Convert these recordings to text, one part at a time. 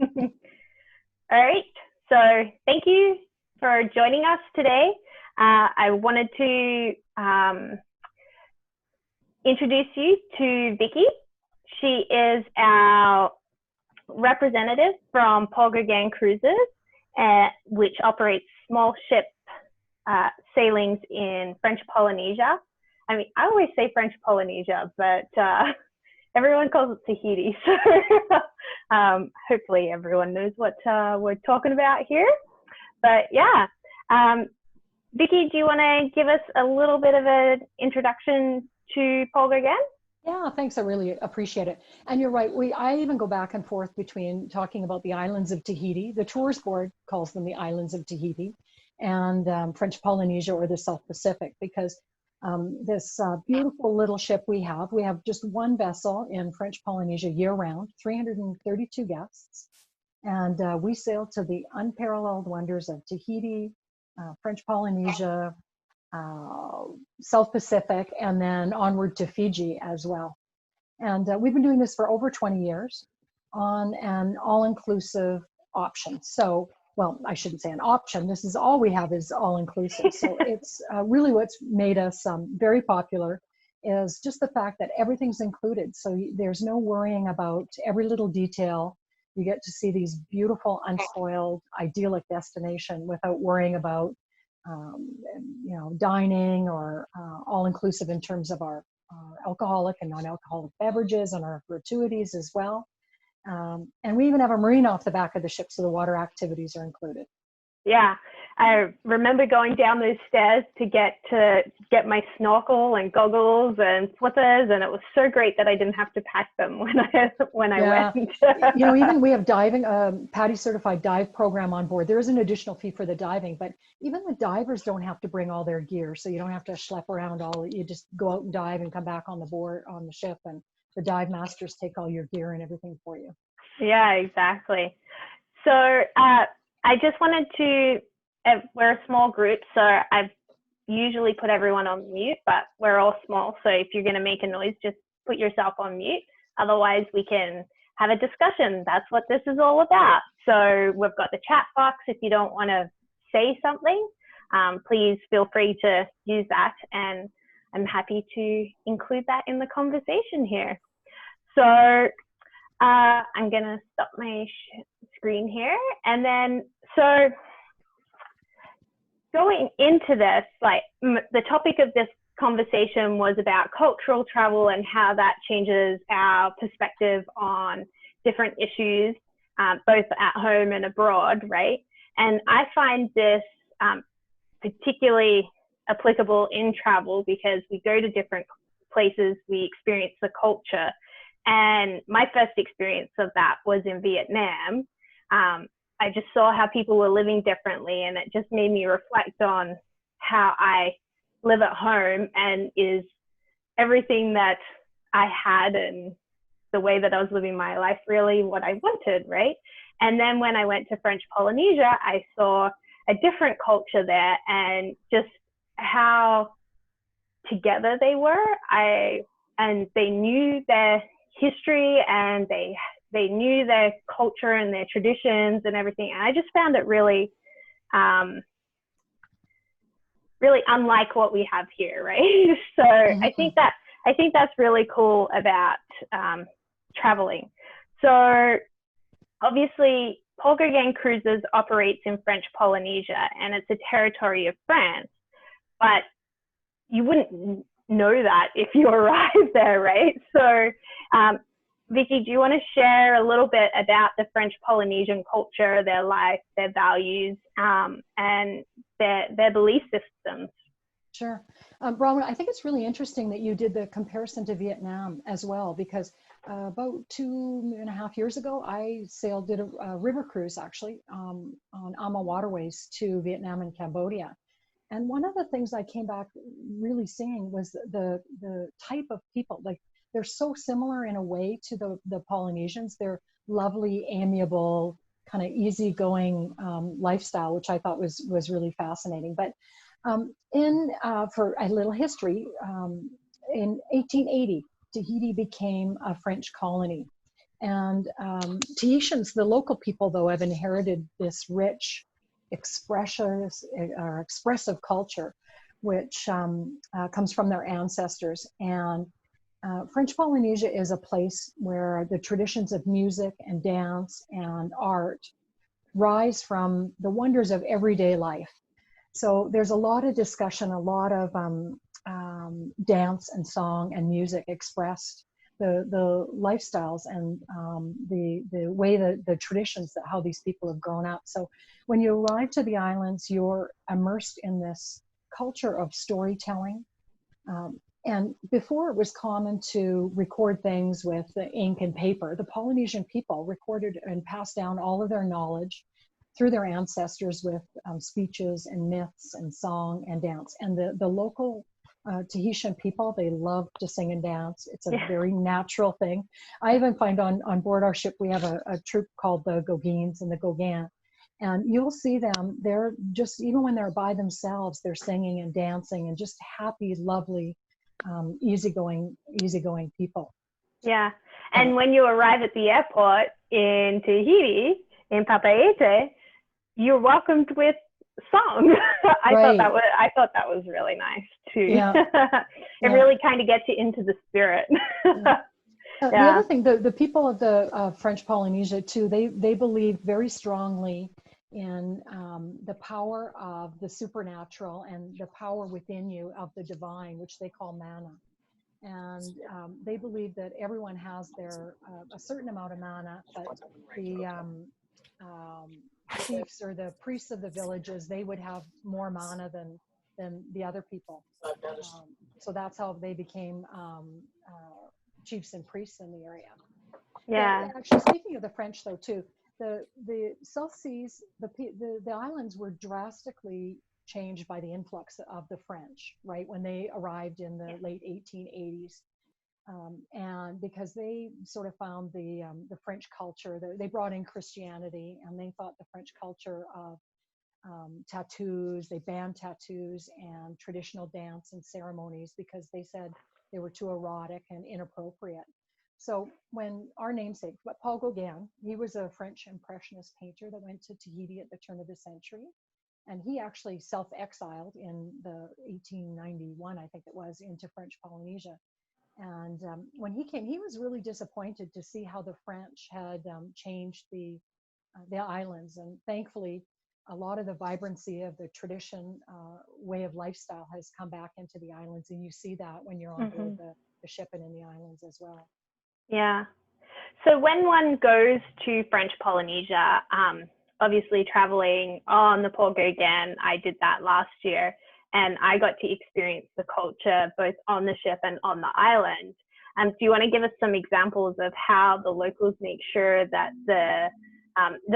All right. So thank you for joining us today. I wanted to introduce you to Vicky. She is our representative from Paul Gauguin Cruises, which operates small ship sailings in French Polynesia. I mean, I always say French Polynesia, but everyone calls it Tahiti. So hopefully everyone knows what we're talking about here. But yeah, Vicky, do you want to give us a little bit of an introduction to Paul Gauguin? Yeah, thanks. I really appreciate it. And you're right. I even go back and forth between talking about the islands of Tahiti. The Tours Board calls them the islands of Tahiti, and French Polynesia, or the South Pacific, because this beautiful little ship we have just one vessel in French Polynesia year round, 332 guests. And we sail to the unparalleled wonders of Tahiti, French Polynesia, South Pacific, and then onward to Fiji as well. And we've been doing this for over 20 years on an all-inclusive option. So, well, I shouldn't say an option. This is all we have is all-inclusive. So it's really what's made us very popular is just the fact that everything's included. So there's no worrying about every little detail. You get to see these beautiful, unspoiled, idyllic destination without worrying about dining or all-inclusive in terms of our alcoholic and non-alcoholic beverages and our gratuities as well. And we even have a marina off the back of the ship, so the water activities are included. Yeah, I remember going down those stairs to get my snorkel and goggles and slippers, and it was so great that I didn't have to pack them when I went. Even we have diving, PADI certified dive program on board. There is an additional fee for the diving, but even the divers don't have to bring all their gear, so you don't have to schlep around all. You just go out and dive and come back on the ship, and the dive masters take all your gear and everything for you. Yeah, exactly. So I just wanted to, we're a small group, so I've usually put everyone on mute, but we're all small. So if you're going to make a noise, just put yourself on mute. Otherwise, we can have a discussion. That's what this is all about. So we've got the chat box. If you don't want to say something, please feel free to use that. And I'm happy to include that in the conversation here. So I'm going to stop my screen here. And then, so going into this, like the topic of this conversation was about cultural travel and how that changes our perspective on different issues, both at home and abroad, right? And I find this particularly applicable in travel because we go to different places, we experience the culture. And my first experience of that was in Vietnam. I just saw how people were living differently, and it just made me reflect on how I live at home, and is everything that I had and the way that I was living my life really what I wanted, right? And then when I went to French Polynesia, I saw a different culture there and just how together they were. And they knew their history, and they knew their culture and their traditions and everything. And I just found it really, really unlike what we have here, right? So mm-hmm. I think that's really cool about traveling. So obviously, Paul Gauguin Cruises operates in French Polynesia, and it's a territory of France. But you wouldn't know that if you arrive there, right? So Vicky, do you want to share a little bit about the French Polynesian culture, their life, their values, and their belief systems? Sure. Bronwen, I think it's really interesting that you did the comparison to Vietnam as well, because about 2.5 years ago, I did a river cruise actually on AMA waterways to Vietnam and Cambodia. And one of the things I came back really seeing was the type of people. Like, they're so similar in a way to the Polynesians. They're lovely, amiable, kind of easygoing lifestyle, which I thought was really fascinating. But for a little history, in 1880, Tahiti became a French colony. And Tahitians, the local people, though, have inherited this rich, expressive culture, which comes from their ancestors. And French Polynesia is a place where the traditions of music and dance and art rise from the wonders of everyday life. So there's a lot of discussion, a lot of dance and song and music expressed, the lifestyles and the way that the traditions that how these people have grown up. So when you arrive to the islands, you're immersed in this culture of storytelling. And before it was common to record things with the ink and paper, the Polynesian people recorded and passed down all of their knowledge through their ancestors with speeches and myths and song and dance. And the local Tahitian people, they love to sing and dance. It's a very natural thing. I even find on board our ship, we have a troupe called the Gauguins and the Gauguin. And you'll see them, they're just, even when they're by themselves, they're singing and dancing and just happy, lovely, easygoing people. Yeah. And when you arrive at the airport in Tahiti, in Papeete, you're welcomed with song. I thought that was really nice too. Yeah. It really kind of gets you into the spirit. The other thing, the people of the French Polynesia too, they believe very strongly in the power of the supernatural and the power within you of the divine, which they call mana. And they believe that everyone has their a certain amount of mana, but the chiefs or the priests of the villages, they would have more mana than the other people. So that's how they became chiefs and priests in the area. Yeah. And actually, speaking of the French, though, too, the South Seas, the islands were drastically changed by the influx of the French, right, when they arrived in the late 1880s. And because they sort of found the French culture, they brought in Christianity, and they thought the French culture of tattoos, they banned tattoos and traditional dance and ceremonies because they said they were too erotic and inappropriate. So when our namesake, Paul Gauguin, he was a French impressionist painter that went to Tahiti at the turn of the century. And he actually self-exiled in the 1891, I think it was, into French Polynesia. And when he came, he was really disappointed to see how the French had changed the islands. And thankfully, a lot of the vibrancy of the tradition way of lifestyle has come back into the islands. And you see that when you're on board the ship and in the islands as well. Yeah. So when one goes to French Polynesia, obviously traveling on the Paul Gauguin, I did that last year, and I got to experience the culture both on the ship and on the island. Do you want to give us some examples of how the locals make sure that the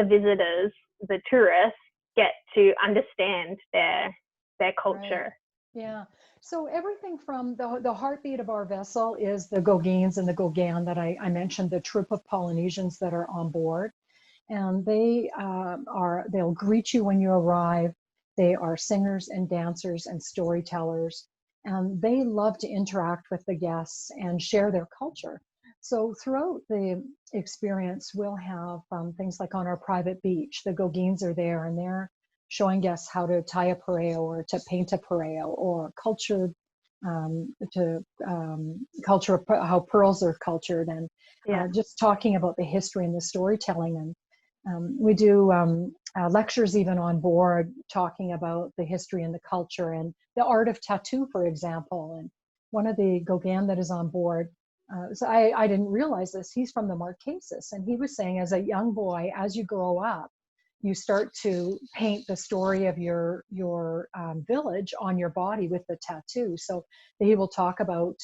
visitors, the tourists, get to understand their culture? Right. Yeah. So everything from the heartbeat of our vessel is the Gauguins and the Gauguin that I mentioned, the troupe of Polynesians that are on board. And they'll greet you when you arrive. They are singers and dancers and storytellers, and they love to interact with the guests and share their culture. So throughout the experience, we'll have things like on our private beach, the Gauguins are there and they're showing guests how to tie a pareo or to paint a pareo, or how pearls are cultured, and just talking about the history and the storytelling. And we do lectures even on board talking about the history and the culture and the art of tattoo, for example. And one of the Gauguin that is on board, so I didn't realize this, he's from the Marquesas, and he was saying as a young boy, as you grow up, you start to paint the story of your village on your body with the tattoo. So he will talk about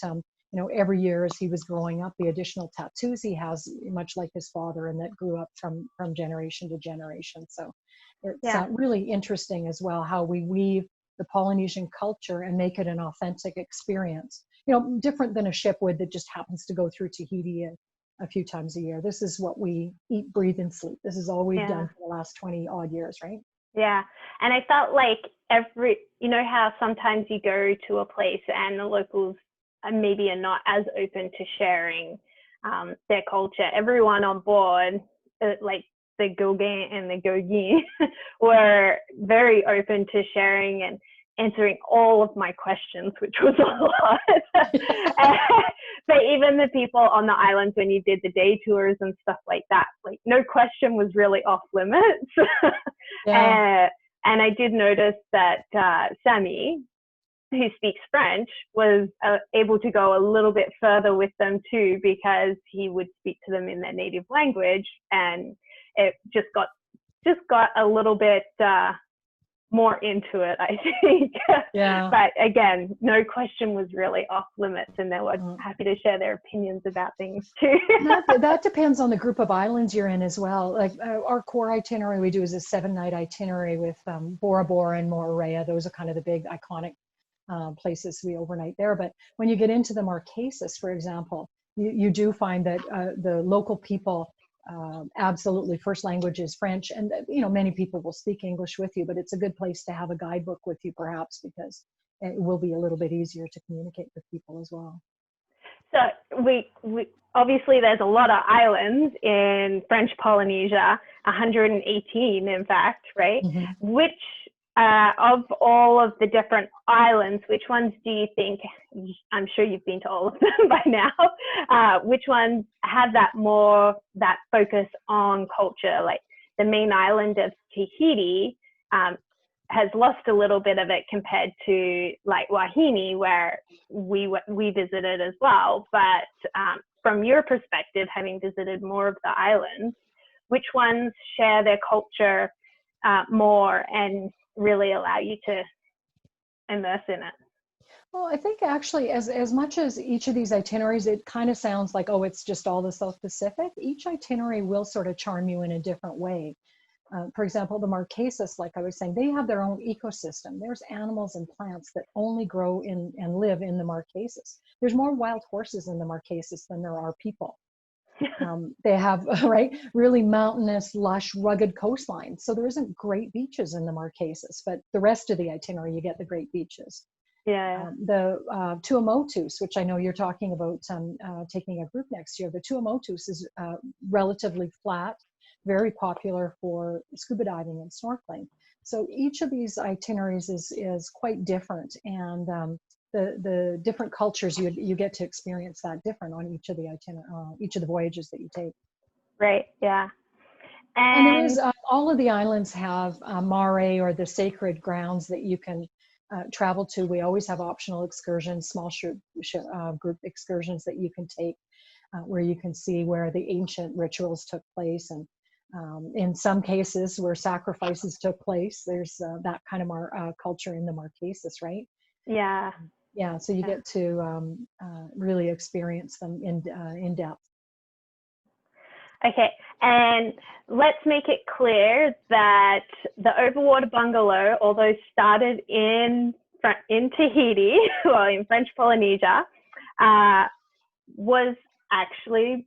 every year as he was growing up, the additional tattoos he has, much like his father, and that grew up from generation to generation. So it's really interesting as well how we weave the Polynesian culture and make it an authentic experience. Different than a ship would that just happens to go through Tahiti a few times a year. This is what we eat, breathe, and sleep. This is all we've done for the last 20 odd years, right? Yeah. And I felt like how sometimes you go to a place and the locals maybe are not as open to sharing their culture. Everyone on board, like the Gauguin and the Gauguin, were very open to sharing and answering all of my questions, which was a lot. But even the people on the islands, when you did the day tours and stuff like that, like no question was really off limits. Yeah. And I did notice that Sammy, who speaks French, was able to go a little bit further with them too, because he would speak to them in their native language, and it just got a little bit more into it, I think. Yeah. But again, no question was really off limits, and they were happy to share their opinions about things too. That depends on the group of islands you're in as well. Like our core itinerary we do is a 7-night itinerary with Bora Bora and Moorea. Those are kind of the big iconic places we overnight there. But when you get into the Marquesas, for example, you do find that the local people absolutely first language is French, and many people will speak English with you, but it's a good place to have a guidebook with you perhaps, because it will be a little bit easier to communicate with people as well. So we obviously there's a lot of islands in French Polynesia, 118 in fact, right? Mm-hmm. Which of all of the different islands, which ones do you think, I'm sure you've been to all of them by now, which ones have that focus on culture? Like the main island of Tahiti has lost a little bit of it compared to like Wahine, where we visited as well. But from your perspective, having visited more of the islands, which ones share their culture more and really allow you to immerse in it? Well, I think actually as much as each of these itineraries, it kind of sounds like, oh, it's just all the South Pacific. Each itinerary will sort of charm you in a different way. For example, the Marquesas, like I was saying, they have their own ecosystem. There's animals and plants that only grow in and live in the Marquesas. There's more wild horses in the Marquesas than there are people. They have really mountainous, lush, rugged coastlines. So there isn't great beaches in the Marquesas, but the rest of the itinerary, you get the great beaches. Yeah. The Tuamotus, which I know you're talking about taking a group next year, the Tuamotus is relatively flat, very popular for scuba diving and snorkeling. So each of these itineraries is quite different, and the different cultures you get to experience that different on each of the voyages that you take. Right. Yeah. And there is all of the islands have mare, or the sacred grounds that you can travel to. We always have optional excursions, small group excursions that you can take, where you can see where the ancient rituals took place, and in some cases where sacrifices took place. There's that kind of culture in the Marquesas, right? Yeah. Yeah, so you get to really experience them in depth. Okay, and let's make it clear that the overwater bungalow, although started in Tahiti, well, in French Polynesia, was actually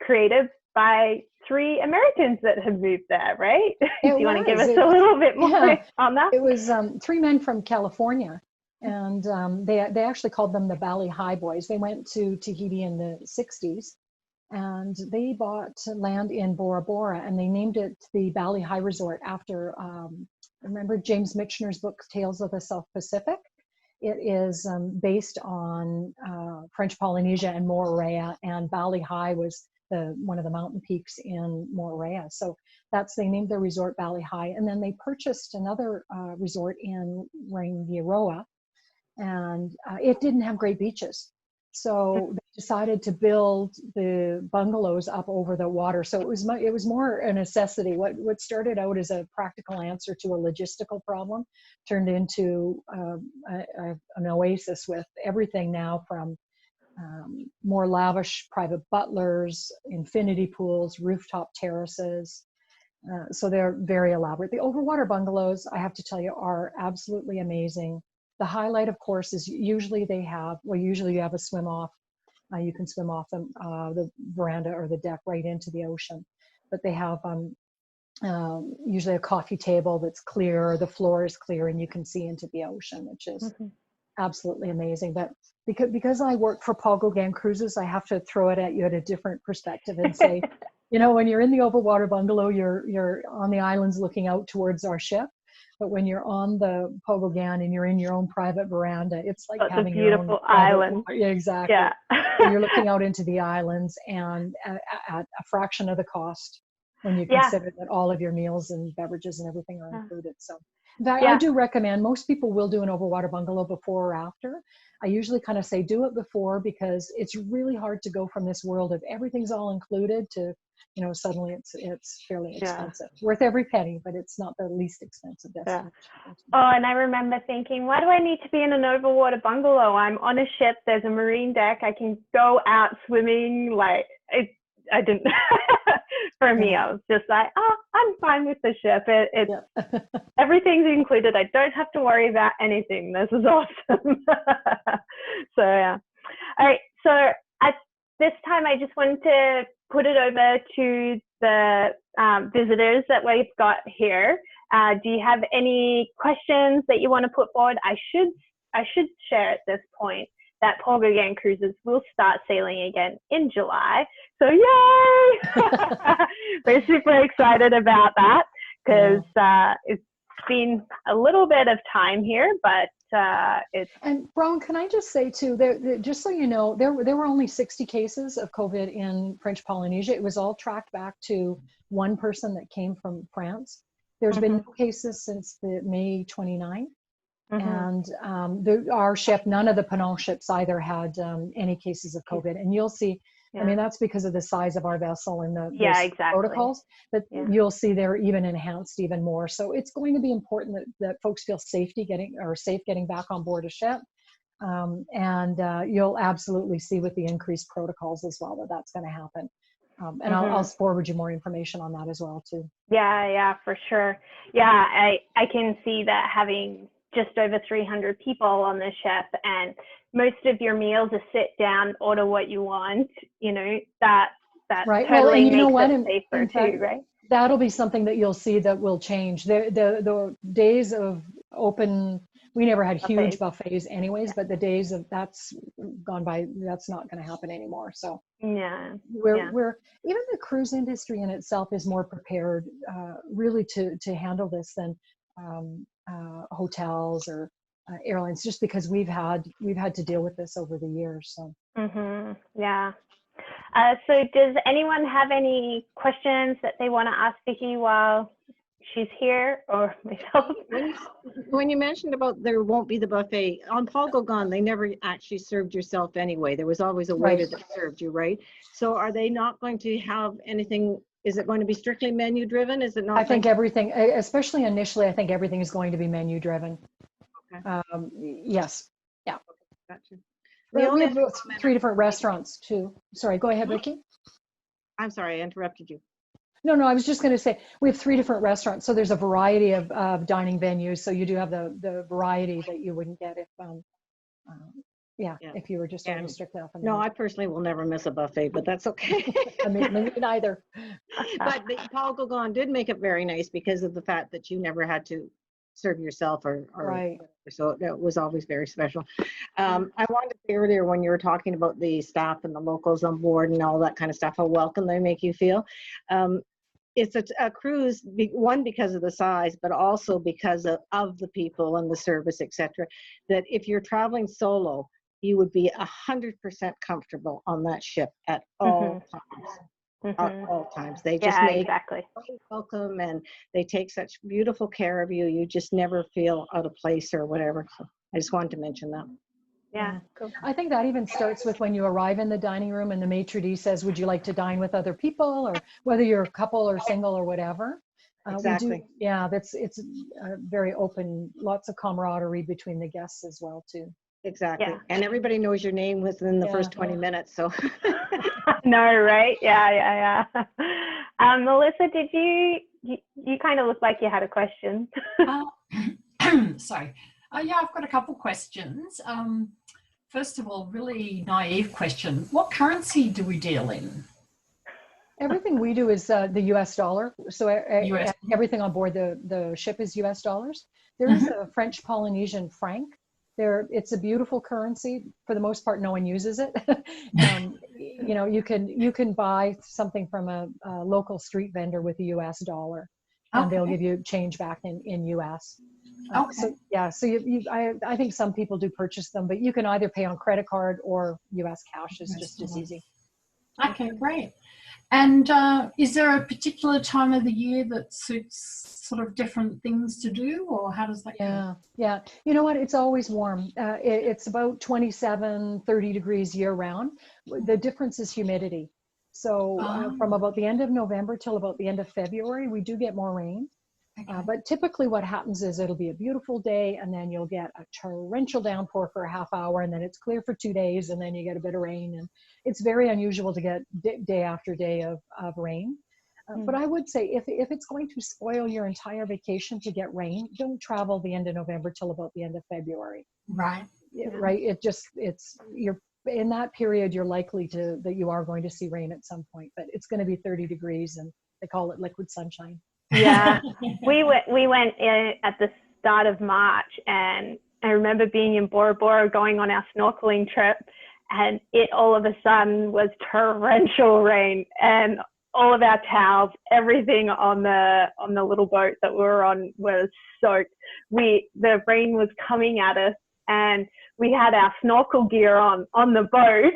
created by 3 Americans that had moved there, right? Do you want to give us a little bit more on that? It was 3 men from California, and they actually called them the Bali High Boys. They went to Tahiti in the 60s, and they bought land in Bora Bora, and they named it the Bali High Resort after, remember James Michener's book, Tales of the South Pacific? It is based on French Polynesia and Moorea, and Bali High was one of the mountain peaks in Moorea. So they named their resort Bali High, and then they purchased another resort in Rangiroa, and it didn't have great beaches. So they decided to build the bungalows up over the water. So it was more a necessity. What started out as a practical answer to a logistical problem turned into an oasis with everything now from more lavish private butlers, infinity pools, rooftop terraces. So they're very elaborate. The overwater bungalows, I have to tell you, are absolutely amazing. The highlight, of course, is usually you have a swim off. You can swim off the veranda or the deck right into the ocean. But they have usually a coffee table that's clear, the floor is clear, and you can see into the ocean, which is absolutely amazing. But because I work for Paul Gauguin Cruises, I have to throw it at you at a different perspective and say, you know, when you're in the overwater bungalow, you're on the islands looking out towards our ship. But when you're on the Paul Gauguin and you're in your own private veranda, it's like having your own beautiful island. Yeah, exactly. Yeah. So you're looking out into the islands, and at a fraction of the cost when you consider that all of your meals and beverages and everything are included. So in fact, I do recommend, most people will do an overwater bungalow before or after. I usually kind of say do it before, because it's really hard to go from this world of everything's all included to, you know, suddenly it's fairly expensive. Worth every penny, but it's not the least expensive destination. Oh, and I remember thinking, why do I need to be in an overwater bungalow? I'm on a ship, there's a marine deck, I can go out swimming. Like, I didn't, for me, I was just like, oh, I'm fine with the ship. Everything's included. I don't have to worry about anything. This is awesome. So, yeah. All right. So at this time, I just wanted to put it over to the visitors that we've got here. Do you have any questions that you want to put forward? I should share at this point that Paul Gauguin Cruises will start sailing again in July. So yay! We're super excited about that, because it's been a little bit of time here, but it's... And Bronwen, can I just say too, just so you know, there were only 60 cases of COVID in French Polynesia. It was all tracked back to one person that came from France. There's been no cases since the May 29th. And our ship, none of the Penang ships either had any cases of COVID. And you'll see, I mean, that's because of the size of our vessel and the protocols, but you'll see they're even enhanced even more. So it's going to be important that folks feel safe getting back on board a ship. And you'll absolutely see with the increased protocols as well that's going to happen. And I'll forward you more information on that as well too. Yeah, for sure. Yeah, I can see that having just over 300 people on the ship, and most of your meals are sit down, order what you want, you know, that right. Totally Well, makes it safer too, right? That'll be something that you'll see that will change. The days of open, we never had huge buffets anyways, but the days of that's gone by, that's not going to happen anymore. So we're even the cruise industry in itself is more prepared really to handle this than hotels or airlines, just because we've had to deal with this over the years. So so does anyone have any questions that they want to ask Vicky while she's here, or myself? When you mentioned about there won't be the buffet on Paul Gauguin, they never actually served yourself anyway. There was always a waiter that served you, right? So are they not going to have anything? Is it going to be strictly menu driven? Is it not? I think everything, especially initially, I think everything is going to be menu driven. Okay. Yes. Yeah. Gotcha. We have 3 different restaurants too. Sorry, go ahead, Vicky. I'm sorry, I interrupted you. No, I was just going to say we have 3 different restaurants, so there's a variety of dining venues. So you do have the variety that you wouldn't get if if you were just ordering strictly off. No, I personally will never miss a buffet, but that's okay. I mean, maybe neither. But Paul Gauguin did make it very nice because of the fact that you never had to serve yourself or right. So that was always very special. I wanted to say earlier when you were talking about the staff and the locals on board and all that kind of stuff, how welcome they make you feel. It's a cruise, one, because of the size, but also because of the people and the service, etc. That if you're traveling solo, you would be 100% comfortable on that ship at all times. At all times. They just make you welcome, and they take such beautiful care of you. You just never feel out of place or whatever. So I just wanted to mention that. Yeah, cool. I think that even starts with when you arrive in the dining room and the maitre d' says, would you like to dine with other people, or whether you're a couple or single or whatever. Exactly. It's very open, lots of camaraderie between the guests as well too. Exactly. Yeah. And everybody knows your name within the first 20 minutes. So. No, right? Yeah. Melissa, did you kind of look like you had a question? Sorry. Yeah, I've got a couple questions. First of all, really naive question. What currency do we deal in? Everything we do is the US dollar. So everything on board the ship is US dollars. There is a French Polynesian franc It's a beautiful currency. For the most part, no one uses it. You know, you can buy something from a local street vendor with a US dollar, and they'll give you change back in US. So yeah, so I think some people do purchase them, but you can either pay on credit card or US cash is just as easy. Okay, great. And is there a particular time of the year that suits sort of different things to do, or how does that go? Yeah. You know what? It's always warm. It's about 27, 30 degrees year round. The difference is humidity. So from about the end of November till about the end of February, we do get more rain. But typically what happens is it'll be a beautiful day, and then you'll get a torrential downpour for a half hour, and then it's clear for 2 days, and then you get a bit of rain. And it's very unusual to get day after day of rain. But I would say if it's going to spoil your entire vacation to get rain, don't travel the end of November till about the end of February. Right. Right. You're in that period, you're likely that you are going to see rain at some point, but it's going to be 30 degrees, and they call it liquid sunshine. Yeah, we went in at the start of March, and I remember being in Bora Bora going on our snorkeling trip, and it all of a sudden was torrential rain, and all of our towels, everything on the little boat that we were on was soaked. The rain was coming at us, and we had our snorkel gear on the boat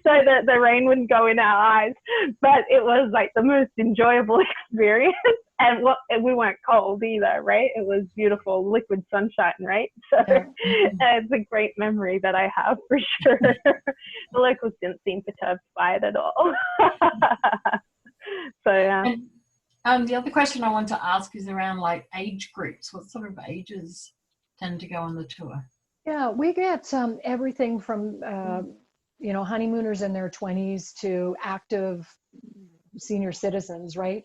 so that the rain wouldn't go in our eyes. But it was like the most enjoyable experience. And we weren't cold either, right? It was beautiful liquid sunshine, right? So it's a great memory that I have for sure. The locals didn't seem perturbed by it at all. So yeah. And the other question I want to ask is around like age groups. What sort of ages tend to go on the tour? Yeah, we get everything from honeymooners in their 20s to active senior citizens, right?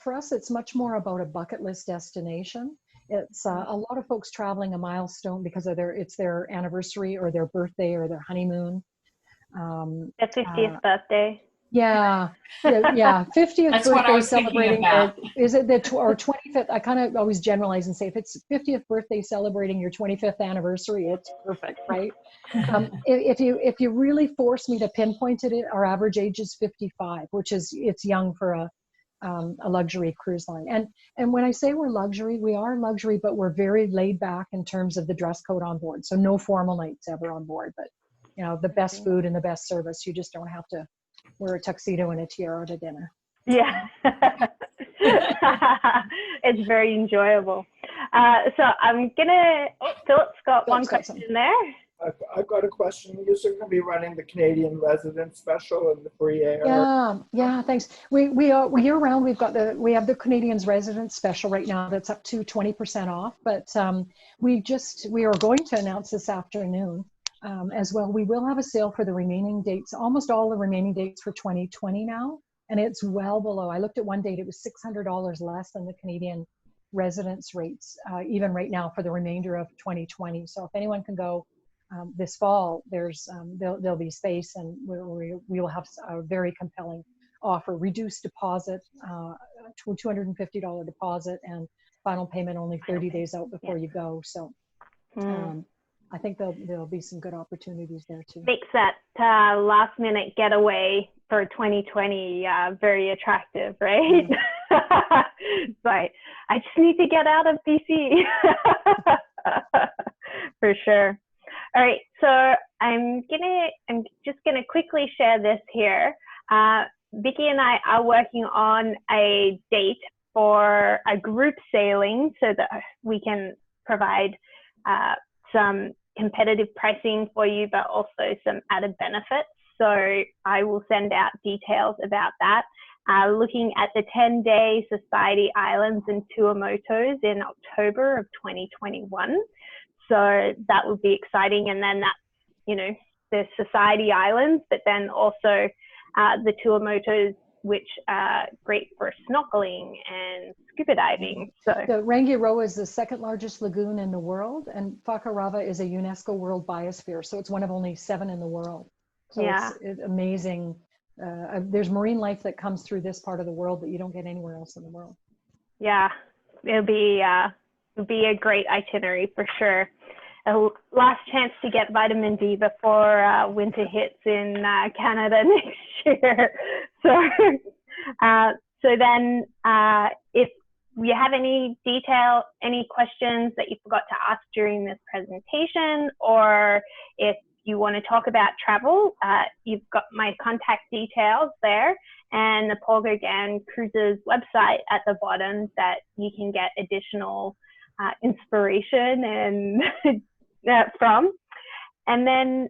For us, it's much more about a bucket list destination. It's a lot of folks traveling a milestone because of it's their anniversary or their birthday or their honeymoon. Their 50th birthday. Yeah. 50th That's birthday what I was celebrating about. Is it or 25th? I kind of always generalize and say if it's 50th birthday celebrating your 25th anniversary, it's perfect, right? If you really force me to pinpoint it, our average age is 55, which it's young for a luxury cruise line. And when I say we're luxury, we are luxury, but we're very laid back in terms of the dress code on board. So no formal nights ever on board, but the best food and the best service. You just don't have to wear a tuxedo and a tiara to dinner. Yeah. It's very enjoyable. So I'm gonna, Philip's got one question there. I've got a question. You're going to be running the Canadian resident special in the free air. Yeah, thanks. We are year round. We have the Canadians resident special right now that's up to 20% off. But we are going to announce this afternoon as well. We will have a sale for the remaining dates, almost all the remaining dates for 2020 now, and it's well below. I looked at one date; it was $600 less than the Canadian residence rates, even right now for the remainder of 2020. So if anyone can go this fall, there'll be space, and we will have a very compelling offer. Reduced deposit, $250 deposit, and final payment only 30 days out before you go. So I think there'll be some good opportunities there too. Makes that last minute getaway for 2020 very attractive, right? But I just need to get out of BC. For sure. All right, so I'm just gonna quickly share this here. Vicky and I are working on a date for a group sailing so that we can provide some competitive pricing for you, but also some added benefits. So I will send out details about that. Looking at the 10-day Society Islands and Tuamotus in October of 2021. So that would be exciting. And then that's, the Society Islands, but then also the Tuamotus, which are great for snorkeling and scuba diving. So the Rangiroa is the second largest lagoon in the world, and Whakarava is a UNESCO World Biosphere. So it's one of only 7 in the world. So it's amazing. There's marine life that comes through this part of the world that you don't get anywhere else in the world. Yeah, it'll be a great itinerary for sure. a last chance to get vitamin D before winter hits in Canada next year. So then if you have any questions that you forgot to ask during this presentation, or if you want to talk about travel, you've got my contact details there, and the Paul Gauguin Cruises website at the bottom that you can get additional inspiration and from. And then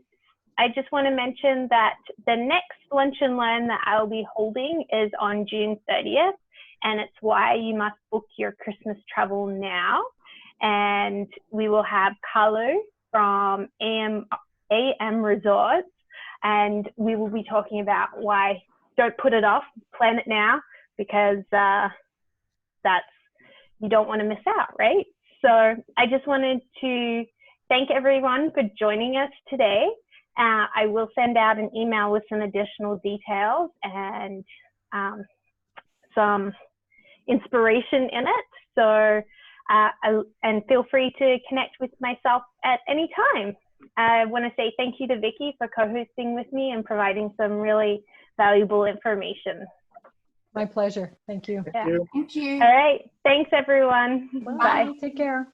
I just want to mention that the next Lunch and Learn that I'll be holding is on June 30th, and it's why you must book your Christmas travel now. And we will have Carlo from AM Resorts, and we will be talking about why don't put it off, plan it now, because you don't want to miss out, right? So I just wanted to thank everyone for joining us today. I will send out an email with some additional details and some inspiration in it. So, and feel free to connect with myself at any time. I want to say thank you to Vicky for co-hosting with me and providing some really valuable information. My pleasure. Thank you. Thank you. Thank you. All right. Thanks, everyone. Bye. Take care.